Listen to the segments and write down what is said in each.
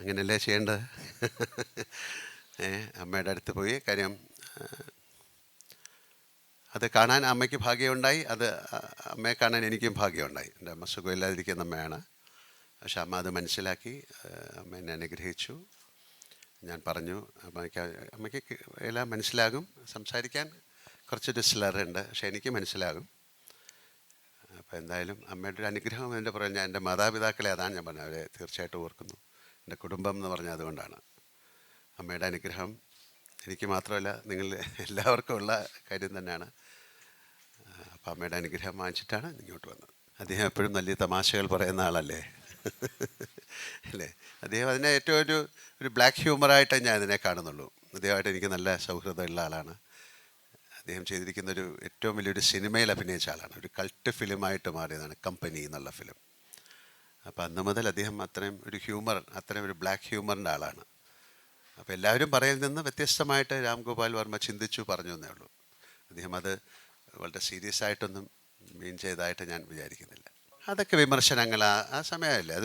അങ്ങനെയല്ലേ ചെയ്യേണ്ടത്. അമ്മയുടെ അടുത്ത് പോയി കാര്യം അത് കാണാൻ അമ്മയ്ക്ക് ഭാഗ്യമുണ്ടായി, അത് അമ്മയെ കാണാൻ എനിക്കും ഭാഗ്യമുണ്ടായി. എൻ്റെ അമ്മ സുഖമില്ലാതിരിക്കുന്ന അമ്മയാണ്. പക്ഷെ അമ്മ അത് മനസ്സിലാക്കി അമ്മ എന്നെ അനുഗ്രഹിച്ചു. ഞാൻ പറഞ്ഞു അമ്മയ്ക്ക് എല്ലാം മനസ്സിലാകും, സംസാരിക്കാൻ കുറച്ചൊരു സ്ലറുണ്ട്, പക്ഷെ എനിക്ക് മനസ്സിലാകും. അപ്പോൾ എന്തായാലും അമ്മയുടെ ഒരു അനുഗ്രഹം എൻ്റെ പുറകെ ഞാൻ എൻ്റെ മാതാപിതാക്കളെ അതാണ് ഞാൻ പറഞ്ഞത്, അവരെ തീർച്ചയായിട്ടും ഓർക്കുന്നു. എൻ്റെ കുടുംബം എന്ന് പറഞ്ഞാൽ അതുകൊണ്ടാണ്. അമ്മയുടെ അനുഗ്രഹം എനിക്ക് മാത്രമല്ല നിങ്ങൾ എല്ലാവർക്കും ഉള്ള കാര്യം തന്നെയാണ്. അപ്പോൾ അമ്മയുടെ അനുഗ്രഹം വാങ്ങിച്ചിട്ടാണ് ഇങ്ങോട്ട് വന്നത്. അദ്ദേഹം എപ്പോഴും വലിയ തമാശകൾ പറയുന്ന ആളല്ലേ അല്ലേ. അദ്ദേഹം അതിനെ ഏറ്റവും ഒരു ബ്ലാക്ക് ഹ്യൂമറായിട്ടേ ഞാൻ അതിനെ കാണുന്നുള്ളൂ. അദ്ദേഹമായിട്ട് എനിക്ക് നല്ല സൗഹൃദമുള്ള ആളാണ്. അദ്ദേഹം ചെയ്തിരിക്കുന്നൊരു ഏറ്റവും വലിയൊരു സിനിമയിൽ അഭിനയിച്ച ആളാണ്. ഒരു കൾട്ട് ഫിലിമായിട്ട് മാറിയതാണ് കമ്പനി എന്നുള്ള ഫിലിം. അപ്പോൾ അന്ന് മുതൽ അദ്ദേഹം അത്രയും ഒരു ഹ്യൂമർ, അത്രയും ഒരു ബ്ലാക്ക് ഹ്യൂമറിൻ്റെ ആളാണ്. അപ്പോൾ എല്ലാവരും പറയിൽ നിന്ന് വ്യത്യസ്തമായിട്ട് രാം ഗോപാൽ വർമ്മ ചിന്തിച്ചു പറഞ്ഞു എന്നേ ഉള്ളൂ. അദ്ദേഹം അത് വളരെ സീരിയസ് ആയിട്ടൊന്നും മീൻ ചെയ്തതായിട്ട് ഞാൻ വിചാരിക്കുന്നില്ല. അതൊക്കെ വിമർശനങ്ങൾ ആ സമയമല്ലേ.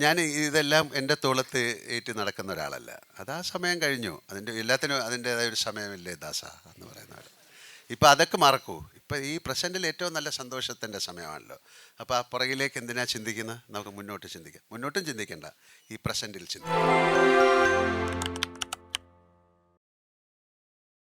ഞാൻ ഇതെല്ലാം എൻ്റെ തോളത്ത് ഏറ്റി നടക്കുന്ന ഒരാളല്ല. അത് ആ സമയം കഴിഞ്ഞു. എല്ലാത്തിനും അതിൻ്റേതായ ഒരു സമയമില്ലേ ദാസ എന്ന് പറയുന്നവർ. ഇപ്പം അതൊക്കെ മറക്കൂ. ഇപ്പം ഈ പ്രസൻറ്റിൽ ഏറ്റവും നല്ല സന്തോഷത്തിൻ്റെ സമയമാണല്ലോ. അപ്പോൾ ആ പുറകിലേക്ക് എന്തിനാ ചിന്തിക്കുന്നത്? നമുക്ക് മുന്നോട്ട് ചിന്തിക്കാം. മുന്നോട്ടും ചിന്തിക്കേണ്ട, ഈ പ്രസൻറ്റിൽ ചിന്തിക്കാം.